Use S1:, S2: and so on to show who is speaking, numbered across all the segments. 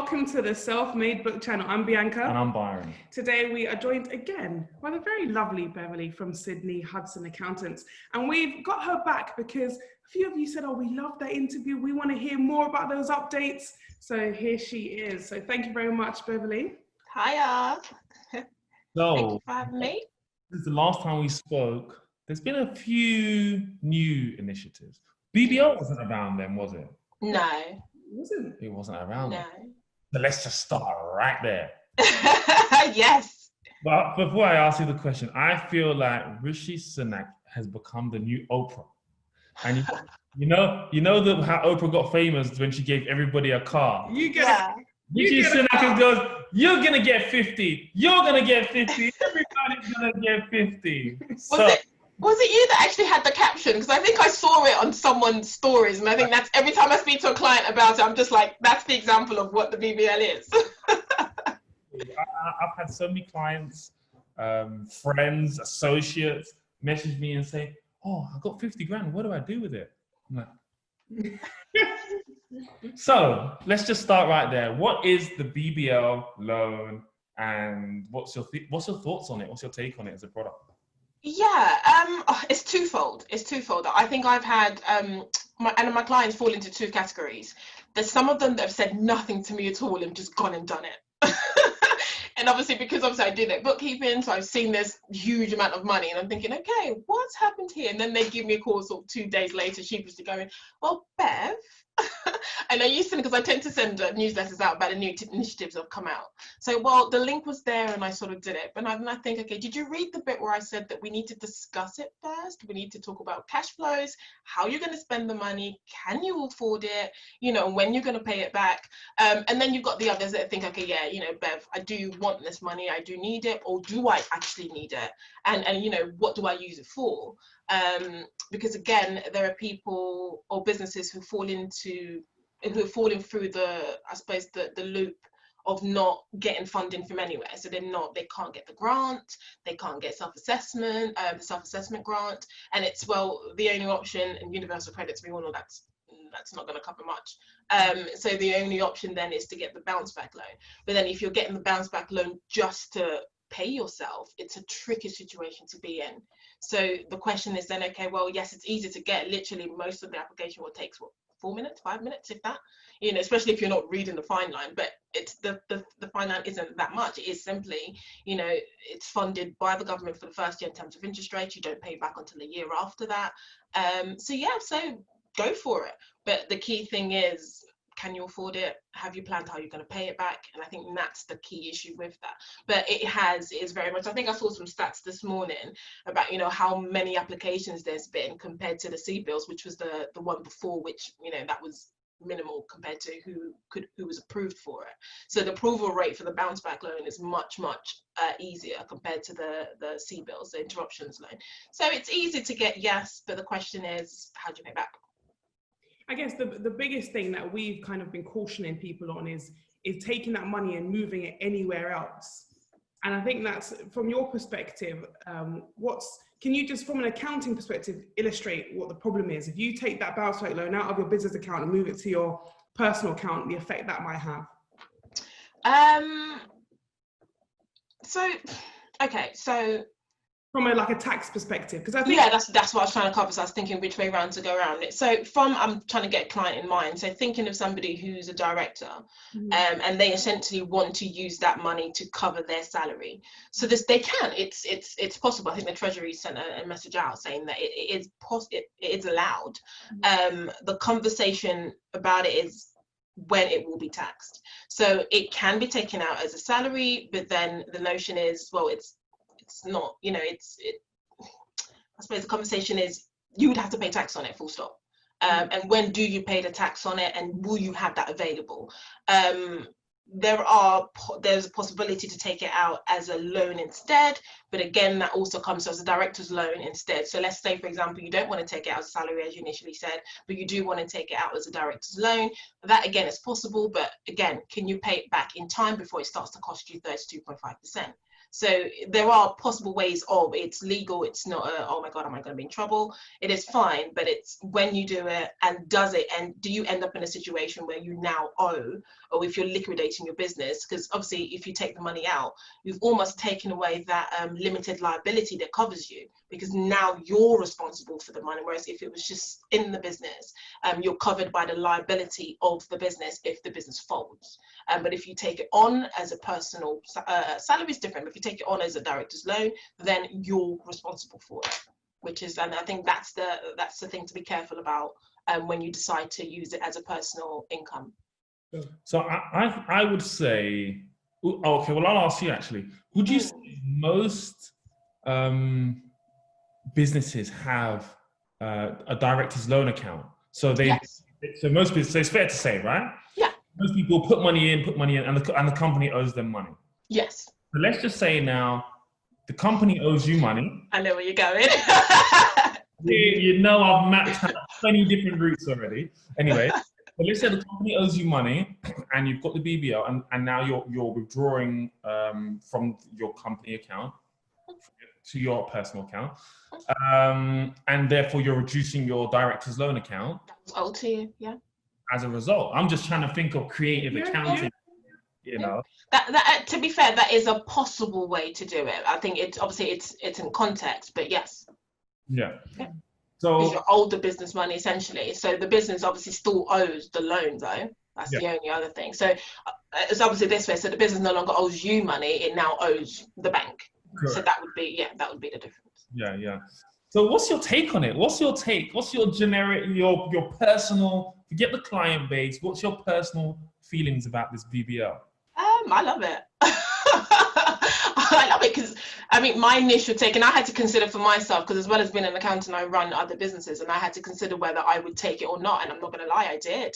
S1: welcome to the Self-Made Book channel. I'm Bianca.
S2: And I'm Byron.
S1: Today we are joined again by the very lovely Beverley from Sydney, Hudson Accountants. And we've got her back because a few of you said, oh, we love that interview. We want to hear more about those updates. So here she is. So thank you very much, Beverley.
S3: Hiya.
S2: So,
S3: Thank you for having me.
S2: This is the last time we spoke. There's been a few new initiatives. BBL wasn't around then, was it?
S3: No.
S2: It wasn't around.
S3: No.
S2: So let's just start right there.
S3: Yes.
S2: But before I ask you the question, I feel like Rishi Sunak has become the new Oprah. And you know how Oprah got famous when she gave everybody a car. Rishi Sunak goes, you're gonna get 50. You're gonna get 50. Everybody's gonna get 50.
S3: Was it you that actually had the caption? Because I think I saw it on someone's stories, and I think that's every time I speak to a client about it, I'm just like, that's the example of what the BBL is.
S2: I've had so many clients, friends, associates message me and say, oh, I got 50 grand. What do I do with it? I'm like, so let's just start right there. What is the BBL loan, and what's your thoughts on it? What's your take on it as a product?
S3: Yeah, it's twofold. I think I've had my clients fall into two categories. There's some of them that have said nothing to me at all and just gone and done it. And obviously I do their bookkeeping, so I've seen this huge amount of money and I'm thinking, okay, what's happened here? And then they give me a call sort of 2 days later, sheepishly going, well, Bev, and I used to, because I tend to send newsletters out about the new initiatives that have come out. So, well, the link was there and I sort of did it. But then I think, okay, did you read the bit where I said that we need to discuss it first? We need to talk about cash flows, how you're going to spend the money, can you afford it, when you're going to pay it back. And then you've got the others that think, okay, yeah, Bev, I do want this money, I do need it, or do I actually need it? And what do I use it for? Because again, there are people or businesses who are falling through the loop of not getting funding from anywhere. So they can't get the grant, they can't get self-assessment, the self-assessment grant, and it's, well, the only option, and universal credits, we all know that's not going to cover much. So the only option then is to get the bounce back loan. But then if you're getting the bounce back loan just to pay yourself, it's a tricky situation to be in. So the question is then, okay, well, yes, it's easy to get. Literally most of the application will take 4 minutes, 5 minutes, if that, especially if you're not reading the fine line. But it's the fine line isn't that much. It is simply, it's funded by the government for the first year in terms of interest rates. You don't pay back until a year after that. So go for it. But the key thing is, can you afford it? Have you planned how you're going to pay it back? And I think that's the key issue with that. But it is very much, I think I saw some stats this morning about, how many applications there's been compared to the CBILS, which was the one before, which, that was minimal compared to who was approved for it. So the approval rate for the bounce back loan is much easier compared to the CBILS, the interruptions loan. So it's easy to get, yes, but the question is, how do you pay back?
S1: I guess the biggest thing that we've kind of been cautioning people on is taking that money and moving it anywhere else. And I think that's, from your perspective, can you just, from an accounting perspective, illustrate what the problem is? If you take that bounce back loan out of your business account and move it to your personal account, the effect that might have. So from a tax perspective, because I think
S3: that's what I was trying to cover. So I was thinking which way round to go around it. So I'm trying to get a client in mind. So thinking of somebody who's a director, and they essentially want to use that money to cover their salary. So they can. It's possible. I think the Treasury sent a message out saying that it is allowed. The conversation about it is when it will be taxed. So it can be taken out as a salary, but then the notion is, well, it's not, I suppose the conversation is you would have to pay tax on it, full stop. And when do you pay the tax on it, and will you have that available? There's a possibility to take it out as a loan instead, but again, that also comes as a director's loan instead. So let's say, for example, you don't want to take it out as a salary, as you initially said, but you do want to take it out as a director's loan. That again is possible, but again, can you pay it back in time before it starts to cost you 32.5%? So there are possible ways of, it's legal, it's not oh my God, am I going to be in trouble? It is fine, but it's when you do it, and does it, and do you end up in a situation where you now owe, or if you're liquidating your business, because obviously if you take the money out, you've almost taken away that limited liability that covers you, because now you're responsible for the money, whereas if it was just in the business, you're covered by the liability of the business if the business folds. But if you take it on as a personal, salary is different. If you take it on as a director's loan, then you're responsible for it, which is, and I think that's the thing to be careful about when you decide to use it as a personal income.
S2: So I would say, okay, well, I'll ask you actually, would you say most businesses have a director's loan account? So
S3: Yes.
S2: So most businesses, so it's fair to say, right?
S3: Yeah.
S2: Most people put money in, and the company owes them money.
S3: Yes.
S2: So let's just say now, the company owes you money.
S3: I know where you're going.
S2: You know I've mapped out 20 different routes already. Anyway, so let's say the company owes you money, and you've got the BBL, and now you're withdrawing from your company account to your personal account, and therefore you're reducing your director's loan account.
S3: That's owed to you, yeah.
S2: As a result, I'm just trying to think of creative accounting. You know,
S3: that to be fair, that is a possible way to do it. I think it's obviously it's in context, but yes.
S2: Yeah.
S3: So because you're owed the business money essentially, so the business obviously still owes the loan though. That's the only other thing. So it's obviously this way. So the business no longer owes you money; it now owes the bank. Correct. So that would be the difference.
S2: Yeah. So what's your take on it? What's your take? What's your generic, your personal? Forget the client base. What's your personal feelings about this BBL?
S3: I love it. I love it because, I mean, my initial take, and I had to consider for myself, because as well as being an accountant, I run other businesses, and I had to consider whether I would take it or not. And I'm not going to lie, I did.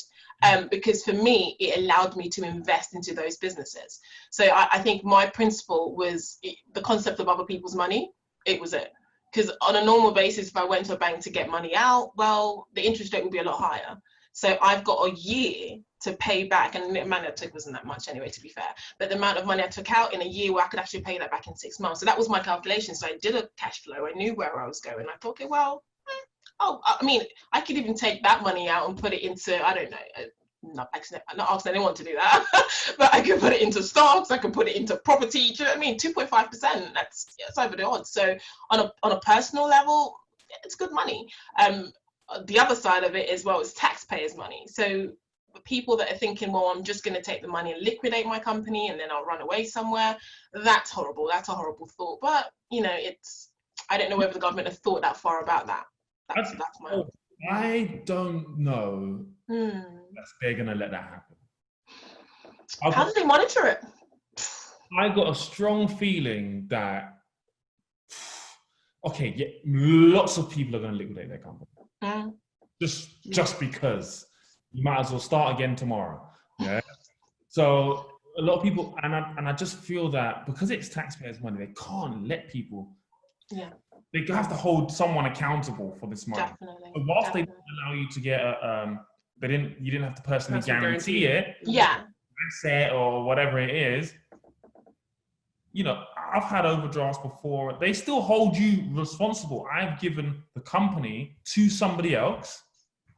S3: Because for me, it allowed me to invest into those businesses. So I think my principle was the concept of other people's money. It was it. Because on a normal basis, if I went to a bank to get money out, well, the interest rate would be a lot higher. So I've got a year to pay back, and the amount I took wasn't that much anyway, to be fair, but the amount of money I took out in a year where I could actually pay that back in 6 months. So that was my calculation. So I did a cash flow. I knew where I was going. I thought, okay, well, I mean, I could even take that money out and put it into, I don't know, not asking anyone to do that, but I could put it into stocks. I could put it into property. Do you know what I mean? 2.5%. That's over the odds. So on a personal level, it's good money. The other side of it as well is taxpayers' money. So people that are thinking, well, I'm just going to take the money and liquidate my company and then I'll run away somewhere. That's horrible. That's a horrible thought. But, you know, I don't know whether the government has thought that far about that. That's my own.
S2: I don't know that they're going to let that happen.
S3: How do they monitor it?
S2: I got a strong feeling that, okay, yeah, lots of people are going to liquidate their company. Just because you might as well start again tomorrow. Yeah. So a lot of people, and I just feel that because it's taxpayers' money, they can't let people. Yeah. They have to hold someone accountable for this money.
S3: Definitely.
S2: But whilst they didn't allow you to get you didn't have to personally guarantee it.
S3: Yeah.
S2: Asset or whatever it is. You know, I've had overdrafts before. They still hold you responsible. I've given the company to somebody else.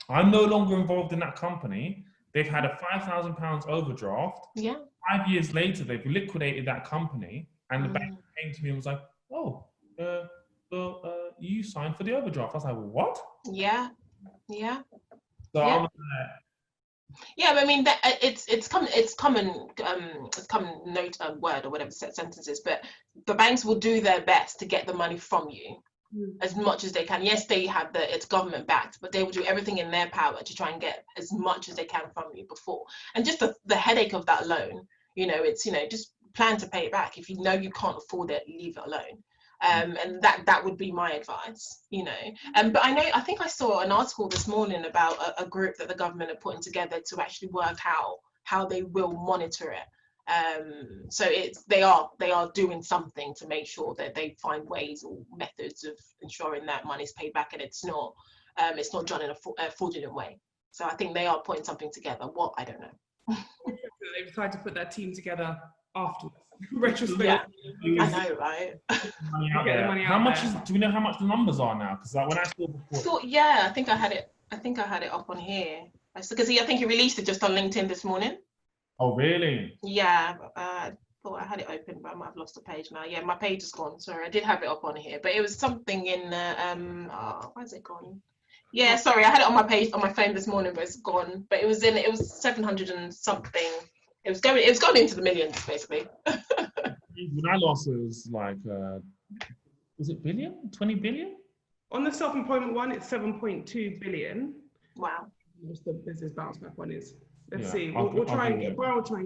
S2: I'm no longer involved in that company. They've had a £5,000 overdraft. Yeah. 5 years later, they've liquidated that company, and the bank came to me and was like, "Oh, you signed for the overdraft." I was like, well, "What?"
S3: Yeah.
S2: So I'm like,
S3: yeah, I mean that it's common note word or whatever sentences, but the banks will do their best to get the money from you as much as they can. Yes, they have it's government backed, but they will do everything in their power to try and get as much as they can from you before. And just the headache of that loan, it's just plan to pay it back. If you know you can't afford it, leave it alone. And that would be my advice, but I think I saw an article this morning about a group that the government are putting together to actually work out how they will monitor it. So they are doing something to make sure that they find ways or methods of ensuring that money's paid back, and it's not done in a fraudulent way. So I think they are putting something together. What, I don't know.
S1: They decided to put that team together afterwards. Retrospect.
S3: Yeah, I know, right?
S2: Money out there. How much do we know how much the numbers are now? Because like when I saw before.
S3: I think I had it up on here. Because I think he released it just on LinkedIn this morning.
S2: Oh, really?
S3: Yeah, I thought I had it open, but I might have lost the page now. Yeah, my page is gone. Sorry, I did have it up on here, but it was something in where's it gone? Yeah, sorry, I had it on my page on my phone this morning, but it's gone. But it was 700 and something. It was going into the millions basically.
S2: When I lost it was like was it billion? 20 billion?
S1: On the self-employment one, it's 7.2 billion.
S3: Wow.
S1: What's the business bounce back one is? Let's
S2: Yeah,
S1: see. We'll try and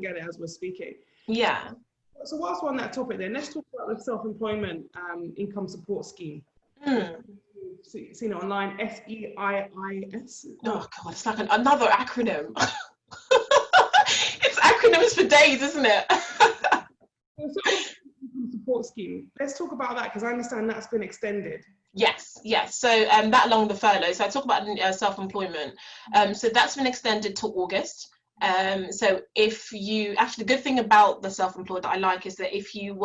S1: get it as we're speaking.
S3: Yeah.
S1: So whilst we're on that topic then, let's talk about the self-employment income support scheme. Seen it online, SEIIS.
S3: Oh God, it's like another acronym. It's acronyms for days, isn't it?
S1: Income support scheme. Let's talk about that because I understand that's been extended.
S3: Yes. So that along the furlough. So I talk about self-employment. So that's been extended to August. So if you the good thing about the self-employed that I like is that if you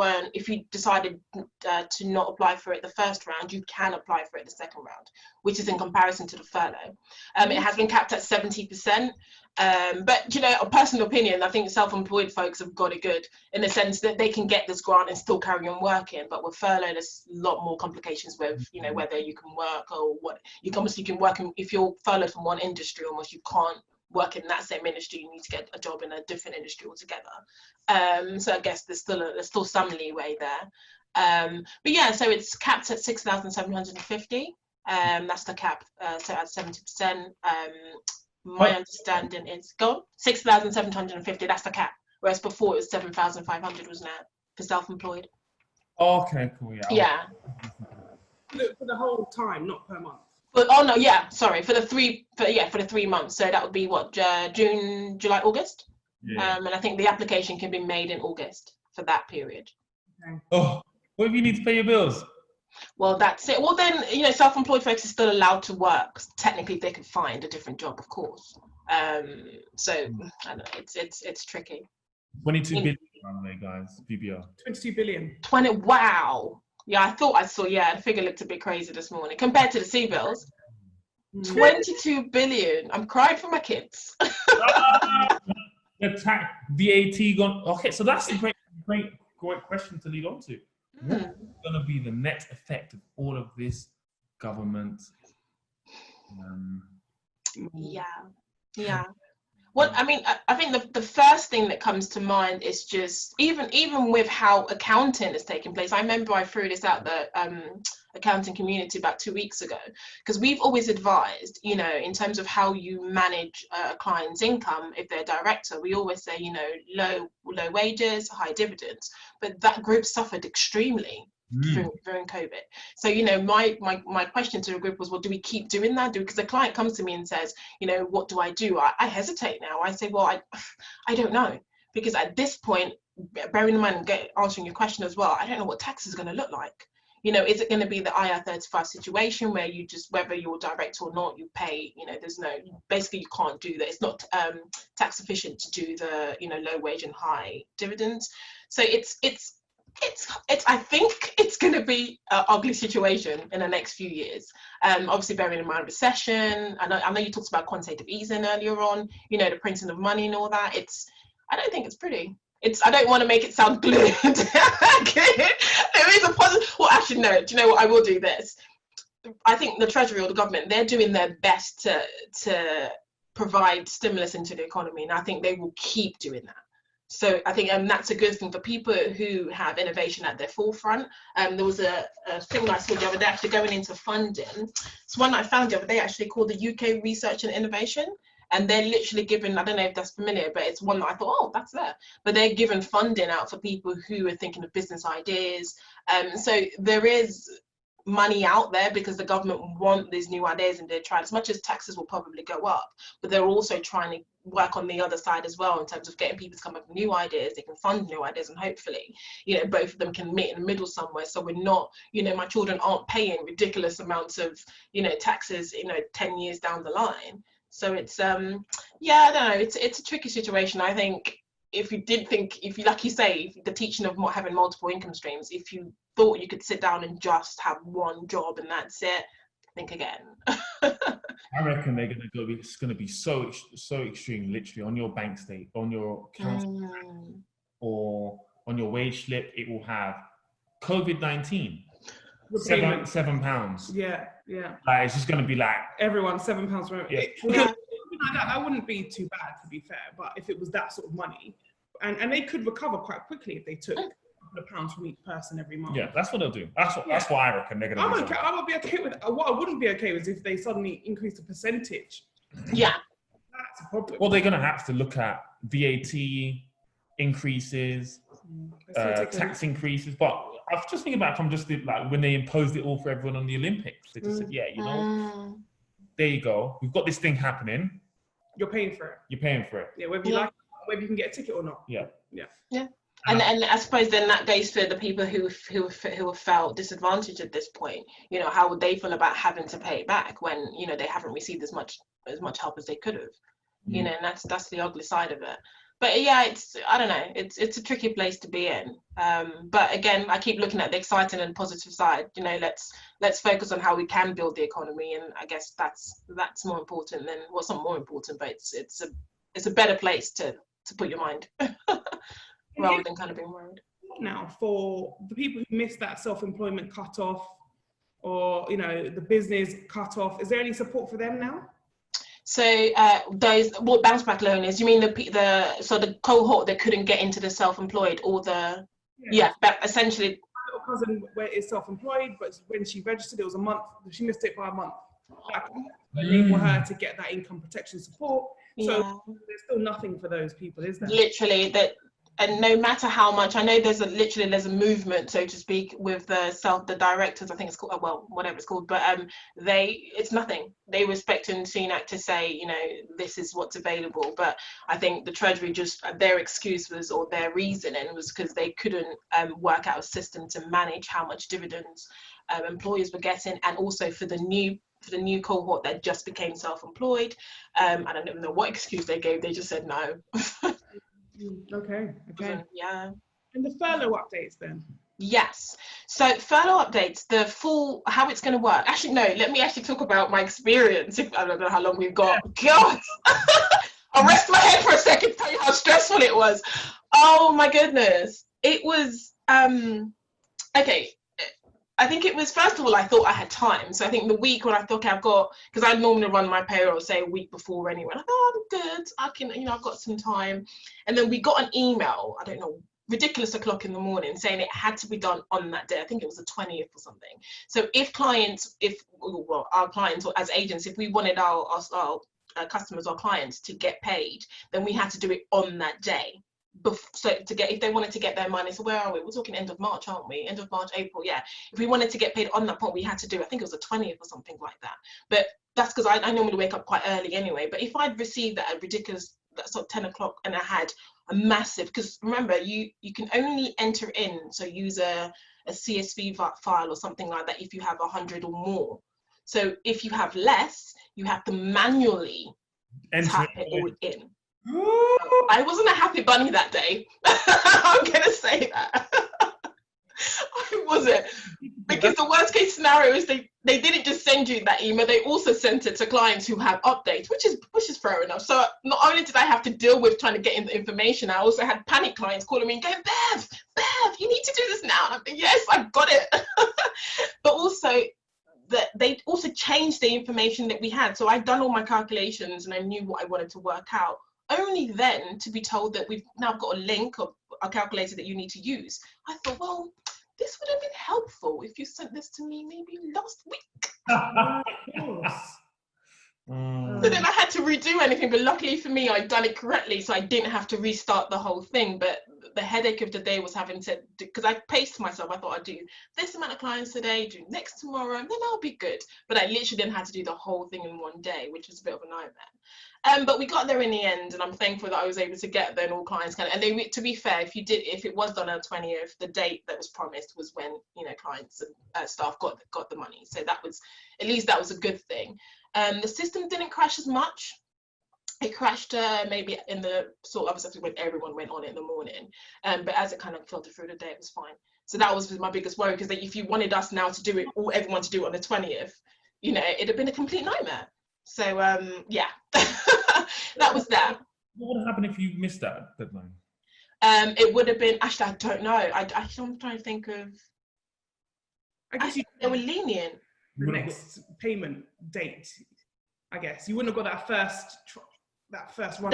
S3: decided to not apply for it the first round, you can apply for it the second round, which is in comparison to the furlough. It has been capped at 70%. But a personal opinion, I think self-employed folks have got it good in the sense that they can get this grant and still carry on working. But with furlough, there's a lot more complications with whether you can work or what you can work in. If you're furloughed from one industry, almost you can't work in that same industry. You need to get a job in a different industry altogether. So I guess there's still some leeway there. But yeah, so it's capped at 6,750. That's the cap. So at 70%. My understanding is 6,750. That's the cap. Whereas before it was 7,500, wasn't it, for self-employed?
S2: Okay, cool.
S3: Yeah.
S1: For the whole time, not per month.
S3: But for the 3 months. So that would be what, June, July, August. Yeah. And I think the application can be made in August for that period.
S2: Okay. Oh, what if you need to pay your bills?
S3: Well, that's it. Well, then, self-employed folks are still allowed to work. Technically, they can find a different job, of course. So I don't know, it's tricky.
S2: 22 billion, by the way, guys. PBR.
S1: 22 billion.
S3: Wow. Yeah, I thought I saw. Yeah, the figure looked a bit crazy this morning compared to the C-bills. 22 billion. I'm crying for my kids.
S2: The tax, VAT gone. Okay, so that's a great question to lead on to. What's going to be the net effect of all of this government? Yeah. Well, I mean, I think the first thing that comes to mind is just even with how accounting is taking place. I remember I threw this out the accounting community about 2 weeks ago, because we've always advised, in terms of how you manage a client's income. If they're a director, we always say, low wages, high dividends. But that group suffered extremely during COVID. So, my question to the group was, well, do we keep doing that? Because the client comes to me and says, what do I do? I hesitate now. I say, well, I don't know. Because at this point, bearing in mind, answering your question as well, I don't know what tax is going to look like. Is it going to be the IR35 situation where you just, whether you're direct or not, you pay, basically you can't do that. It's not tax efficient to do the, low wage and high dividends. So I think it's going to be an ugly situation in the next few years. Obviously, bearing in mind recession. I know you talked about quantitative easing earlier on. The printing of money and all that. I don't think it's pretty. I don't want to make it sound gloomy. There is a positive. Well, actually, no. Do you know what? I will do this. I think the Treasury or the government, they're doing their best to provide stimulus into the economy, and I think they will keep doing that. So I think that's a good thing for people who have innovation at their forefront. There was a thing I saw the other day actually going into funding. It's one I found the other day actually called the UK Research and Innovation. And they're literally giving, I don't know if that's familiar, but it's one that I thought, oh, that's there. But they're giving funding out for people who are thinking of business ideas. So there is money out there because the government want these new ideas, and they're trying, as much as taxes will probably go up, but they're also trying to work on the other side as well in terms of getting people to come up with new ideas. They can fund new ideas, and hopefully, both of them can meet in the middle somewhere. So we're not, my children aren't paying ridiculous amounts of, taxes, 10 years down the line. So it's, I don't know, it's a tricky situation. I think
S3: if you did think, if you, like you say, the teaching of having multiple income streams, if you thought you could sit down and just have one job and that's it, think again.
S2: I reckon they're gonna go. It's gonna be so extreme. Literally, on your bank state, on your council or on your wage slip, it will have COVID-19. £7.
S1: Yeah.
S2: Like, it's just gonna be like
S1: everyone £7 for
S2: yeah.
S1: That wouldn't be too bad, to be fair. But if it was that sort of money, and they could recover quite quickly if they took £100 from each person every month.
S2: Yeah, that's what they'll do. That's what I reckon they're gonna do.
S1: I would be okay with what I wouldn't be okay with is if they suddenly increase the percentage.
S3: Yeah.
S1: That's a problem.
S2: Well, they're gonna have to look at VAT increases, tax increases. But I was just thinking about from just like when they imposed it all for everyone on the Olympics. They just said, yeah, you know, there you go. We've got this thing happening.
S1: You're paying for it.
S2: You're paying for it.
S1: Yeah, whether you like it, whether you can get a ticket or not.
S2: Yeah.
S3: And I suppose then that goes for the people who have felt disadvantaged at this point. You know, how would they feel about having to pay it back when, you know, they haven't received as much help as they could have? You know, and that's the ugly side of it. But yeah, I don't know, it's a tricky place to be in. But again, I keep looking at the exciting and positive side. You know, let's focus on how we can build the economy, and I guess that's more important than, well, it's not more important, but it's a better place to put your mind rather than kind of being worried.
S1: Now, for the people who missed that self-employment cutoff, or you know, the business cutoff, is there any support for them now?
S3: So those, what bounce back loan is, you mean the cohort that couldn't get into the self-employed, or the but essentially.
S1: My little cousin is self-employed, but when she registered, it was a month. She missed it by a month. That enable her to get that income protection support. So there's still nothing for those people, is there? Literally,
S3: that. And no matter how much, I know there's a movement, so to speak, with the directors, I think it's called, well, whatever it's called, but it's nothing. They were expecting CNAC to say, you know, this is what's available, but I think the Treasury just, their excuse was, or their reasoning was, because they couldn't work out a system to manage how much dividends employers were getting, and also for the new cohort that just became self-employed. I don't even know what excuse they gave. They just said no.
S1: Okay.
S3: Yeah.
S1: And the furlough updates then?
S3: Yes. So furlough updates, the full, how it's going to work. Actually, no, let me actually talk about my experience. I don't know how long we've got. God, I'll rest my head for a second to tell you how stressful it was. Oh my goodness. It was, okay. I think it was, first of all, I thought I had time. So I think the week when I thought, okay, I've got, because I normally run my payroll, say, a week before anyway. I thought, oh, I'm good. I can, you know, I've got some time. And then we got an email, I don't know, ridiculous o'clock in the morning, saying it had to be done on that day. I think it was the 20th or something. So if our clients, or as agents, if we wanted our customers or clients to get paid, then we had to do it on that day. So if they wanted to get their money, so where are we? We're talking end of March, aren't we? End of March, April, yeah. If we wanted to get paid on that point, we had to do, I think it was the 20th or something like that. But that's because I normally wake up quite early anyway. But if I'd received that at ridiculous, that sort of 10 o'clock, and I had a massive, because remember, you can only enter in, so use a CSV file or something like that if you have 100 or more. So if you have less, you have to manually tap it all in. I wasn't a happy bunny that day. I'm gonna say that. I wasn't, because the worst case scenario is they didn't just send you that email, they also sent it to clients who have updates, which is fair enough. So not only did I have to deal with trying to get in the information, I also had panic clients calling me and going, Bev, you need to do this now. And I'm thinking, yes, I've got it. But also that they also changed the information that we had. So I'd done all my calculations and I knew what I wanted to work out. Only then to be told that we've now got a link of a calculator that you need to use. I thought, well, this would have been helpful if you sent this to me maybe last week. So then I had to redo anything, but luckily for me, I'd done it correctly, so I didn't have to restart the whole thing. But the headache of the day was having to, because I paced myself, I thought I'd do this amount of clients today, do next tomorrow, and then I'll be good. But I literally then had to do the whole thing in one day, which was a bit of a nightmare. But we got there in the end, and I'm thankful that I was able to get there, and all clients and they, to be fair, if it was done on the 20th, the date that was promised was when, you know, clients and staff got the money. So that was, at least that was a good thing. The system didn't crash as much. It crashed maybe in the sort of when everyone went on it in the morning, but as it kind of filtered through the day, it was fine. So that was my biggest worry, because if you wanted us now to do it, or everyone to do it on the 20th, you know, it'd have been a complete nightmare. So yeah, that was that.
S2: What would happen if you missed that deadline?
S3: It would have been, actually, I don't know. I'm trying to think of.
S1: I guess
S3: they were lenient.
S1: The next payment date, I guess you wouldn't have got that first run.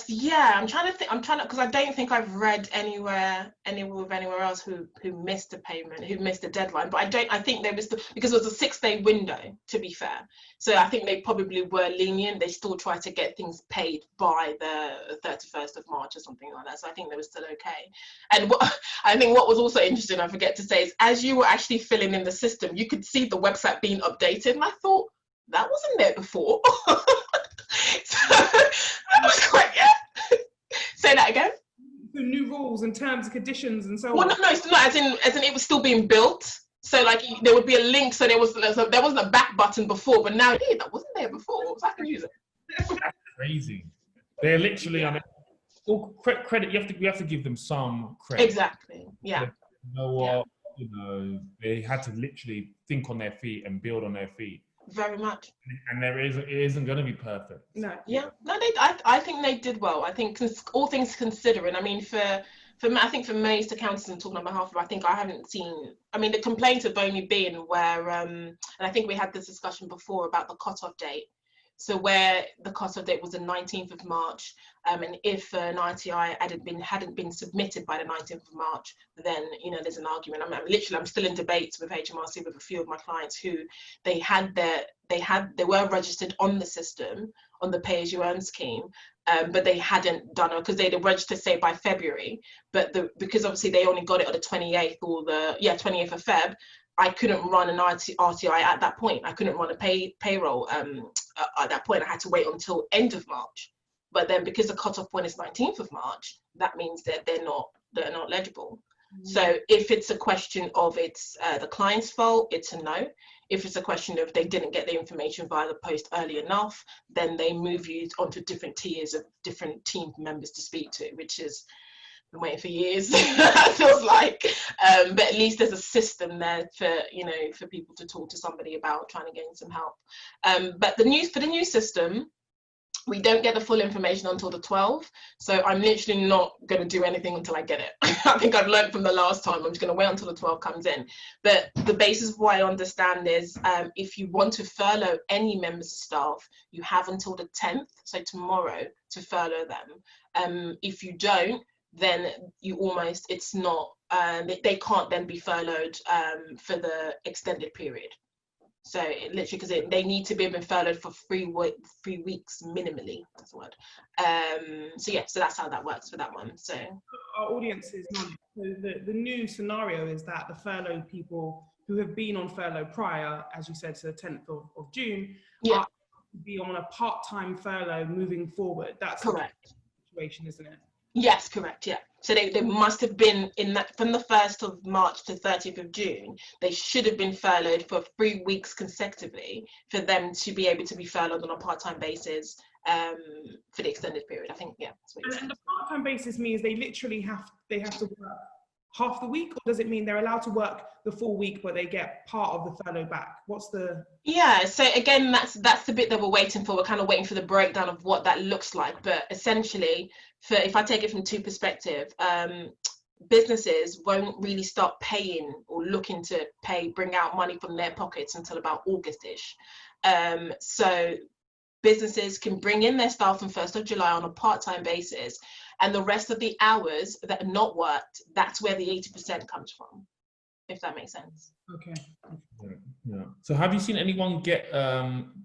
S3: Yeah. I'm trying to, because I don't think I've read anywhere else who missed a payment, who missed a deadline. But I think there was because it was a 6-day window, to be fair. So I think they probably were lenient. They still tried to get things paid by the 31st of March or something like that. So I think they were still okay. And I think what was also interesting, I forget to say, is as you were actually filling in the system, you could see the website being updated, and I thought that wasn't there before. So I was quite, yeah. Say that again.
S1: The new rules and terms and conditions and so on.
S3: Well, no, it's not, as in it was still being built. So like there would be a link. So there wasn't a back button before, but now that wasn't there before. So I can use it.
S2: That's crazy. They're literally on it. Well, credit. We have to give them some credit.
S3: Exactly. Yeah.
S2: You know what? You know, they had to literally think on their feet and build on their feet.
S3: Very much.
S2: And it isn't going to be perfect.
S3: No. Yeah. No. I think they did well. I think all things considering. I mean, for I think for most accountants, and talking on behalf of, I think I haven't seen. I mean, the complaints have only been where, and I think we had this discussion before about the cutoff date. So where the cutoff date was the 19th of March, and if an RTI hadn't been submitted by the 19th of March, then there's an argument. I'm still in debates with HMRC with a few of my clients who they were registered on the system, on the pay as you earn scheme, but they hadn't done it because they'd registered, say, by February, but because obviously they only got it on the 28th or 28th of Feb. I couldn't run an RTI at that point. I couldn't run a payroll at that point. I had to wait until end of March. But then because the cutoff point is 19th of March, that means that they're not legible. Mm-hmm. So if it's a question of it's the client's fault, it's a no. If it's a question of they didn't get the information via the post early enough, then they move you onto different tiers of different team members to speak to, which is been waiting for years. It feels like, but at least there's a system there for people to talk to somebody about trying to gain some help. But for the new system, we don't get the full information until the 12th. So I'm literally not going to do anything until I get it. I think I've learned from the last time. I'm just going to wait until the 12th comes in. But the basis of what I understand is if you want to furlough any members of staff, you have until the 10th, so tomorrow, to furlough them. If you don't, then they can't then be furloughed for the extended period. So literally, because they need to be furloughed for 3 weeks minimally. That's the word. So that's how that works for that one. So
S1: our audience is so the new scenario is that the furloughed people who have been on furlough prior, as you said, to the 10th of June, are to be on a part-time furlough moving forward. That's
S3: correct.
S1: The situation, isn't it?
S3: Yes, correct. Yeah. So they must have been in that from the 1st of March to 30th of June. They should have been furloughed for 3 weeks consecutively for them to be able to be furloughed on a part-time basis for the extended period. I think, yeah.
S1: And the part-time basis means they literally have to work half the week, or does it mean they're allowed to work the full week but they get part of the furlough back? What's the...
S3: Yeah, so again, that's the bit that we're waiting for. We're kind of waiting for the breakdown of what that looks like. But essentially, if I take it from two perspectives, businesses won't really start paying or looking to bring out money from their pockets until about August-ish. So businesses can bring in their staff from 1st of July on a part-time basis, and the rest of the hours that are not worked, that's where the 80% comes from, if that makes sense.
S1: Okay.
S2: Yeah. So have you seen anyone get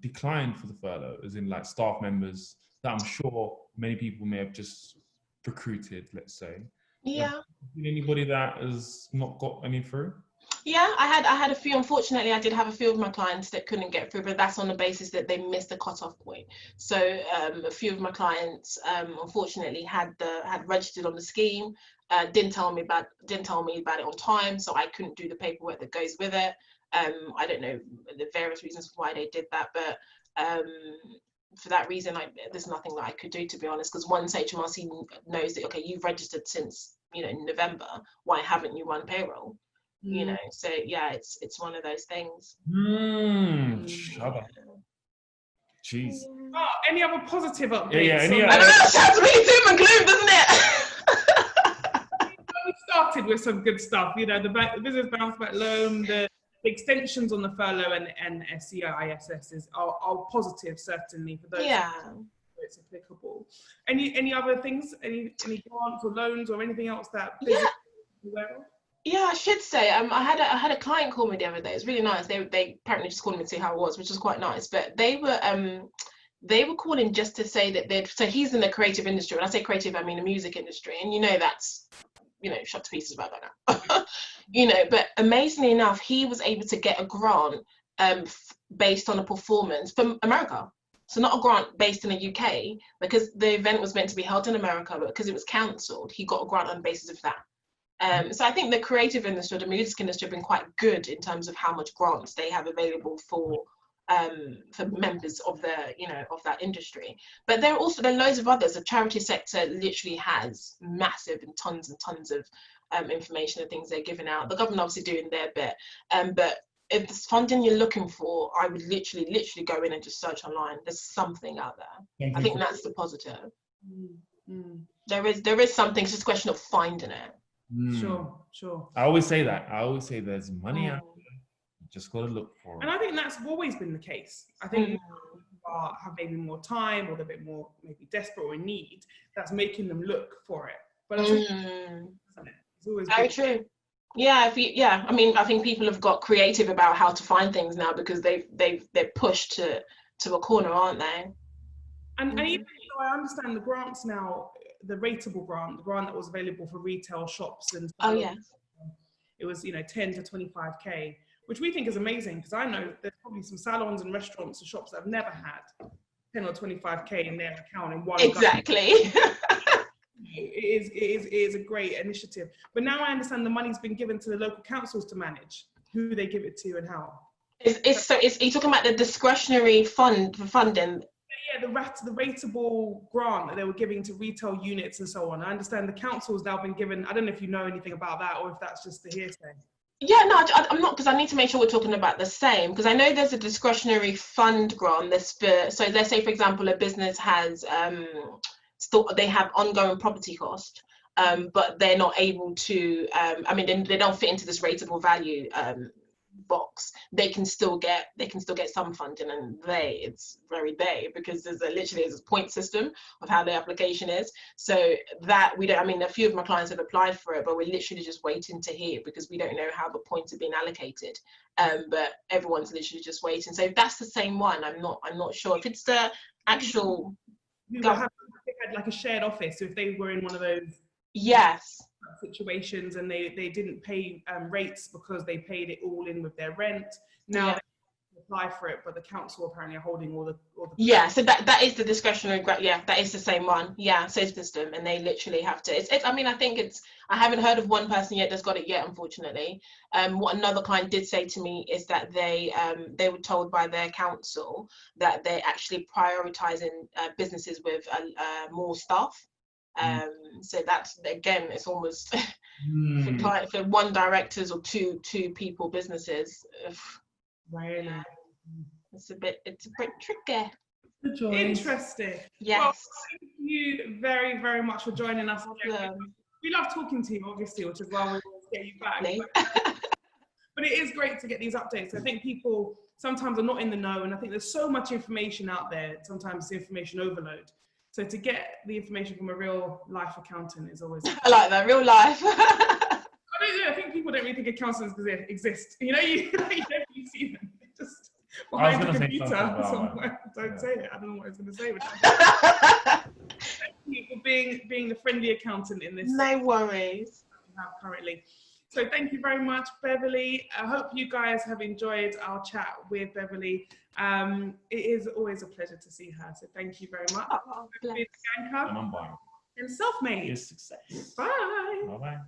S2: declined for the furlough, as in like staff members that I'm sure many people may have just recruited, let's say?
S3: Yeah.
S2: Have you seen anybody that has not got any through?
S3: Yeah, I had a few. Unfortunately, I did have a few of my clients that couldn't get through, but that's on the basis that they missed the cutoff point. So a few of my clients, unfortunately, had registered on the scheme, didn't tell me about it on time, so I couldn't do the paperwork that goes with it. I don't know the various reasons why they did that, but for that reason, there's nothing that I could do, to be honest, because once HMRC knows that, okay, you've registered since, November, why haven't you run payroll? So yeah, it's one of those things.
S2: Shut up. Jeez.
S1: Oh, any other positive updates?
S2: Yeah,
S3: I know, it sounds really doom and gloom, doesn't it?
S1: We started with some good stuff, the business bounce back loan, the extensions on the furlough and SEISS are positive, certainly, for those.
S3: Yeah.
S1: It's applicable. Any other things? Any grants or loans or anything else that?
S3: Yeah, I should say. I had a client call me the other day. It's really nice. They apparently just called me to see how it was, which was quite nice. But they were calling just to say that so he's in the creative industry. When I say creative, I mean the music industry, and that's shot to pieces about that now. But amazingly enough, he was able to get a grant based on a performance from America. So not a grant based in the UK, because the event was meant to be held in America, but because it was cancelled, he got a grant on the basis of that. So I think the creative industry, the music industry, have been quite good in terms of how much grants they have available for members of of that industry. But there are loads of others. The charity sector literally has massive and tons of information and things they're giving out. The government obviously doing their bit, but if there's funding you're looking for, I would literally go in and just search online. There's something out there. I think that's the positive. There is something. It's just a question of finding it.
S1: Sure.
S2: I always say that. I always say there's money out there. You just got to look for it.
S1: And I think that's always been the case. I think people have maybe more time, or they're a bit more maybe desperate or in need. That's making them look for it. But I think it's always
S3: very true. Yeah, I think people have got creative about how to find things now, because they're pushed to a corner, aren't they?
S1: And even though I understand the grants now, the rateable grant, the grant that was available for retail shops and it was 10 to 25k, which we think is amazing, because I know there's probably some salons and restaurants and shops that have never had 10 or 25k in their account in one.
S3: Exactly.
S1: It is a great initiative. But now I understand the money's been given to the local councils to manage who they give it to and how.
S3: You're talking about the discretionary fund for funding.
S1: Yeah, the rateable grant that they were giving to retail units and so on. I understand the council's now been given. I don't know if you know anything about that, or if that's just the hearsay.
S3: Yeah, no, I'm not, because I need to make sure we're talking about the same, because I know there's a discretionary fund grant so let's say, for example, a business has they have ongoing property cost, but they're not able to they don't fit into this rateable value box. They can still get some funding, and it's very because there's a point system of how the application is. So that we don't, a few of my clients have applied for it, but we're literally just waiting to hear, because we don't know how the points are being allocated. But everyone's literally just waiting. So if that's the same one, I'm not sure if it's the actual
S1: had like a shared office. So if they were in one of those situations and they didn't pay rates because they paid it all in with their rent, now they apply for it, but the council apparently are holding all the
S3: so that is the discretionary grant. That is the same one. Same system, and they literally have to. I haven't heard of one person yet that's got it yet, unfortunately. What another client did say to me is that they were told by their council that they're actually prioritizing businesses with more staff. So that's, again, it's almost for one directors or two people businesses.
S1: Really?
S3: It's a bit tricky.
S1: Interesting.
S3: Yes.
S1: Well, thank you very, very much for joining us. We love talking to you, obviously, which is why we want to get you back. But it is great to get these updates. I think people sometimes are not in the know, and I think there's so much information out there. Sometimes it's information overload. So to get the information from a real life accountant is always.
S3: I like that, real life.
S1: I think people don't really think accountants exist. You don't really see them. They're just behind the computer somewhere. Don't say it. I don't know what I was going to say. Thank you for being the friendly accountant in this.
S3: No worries.
S1: We have currently. So thank you very much, Beverley. I hope you guys have enjoyed our chat with Beverley. It is always a pleasure to see her. So thank you very much.
S2: Bianca
S1: and Self-Made.
S2: Success.
S1: Bye.
S2: Bye-bye.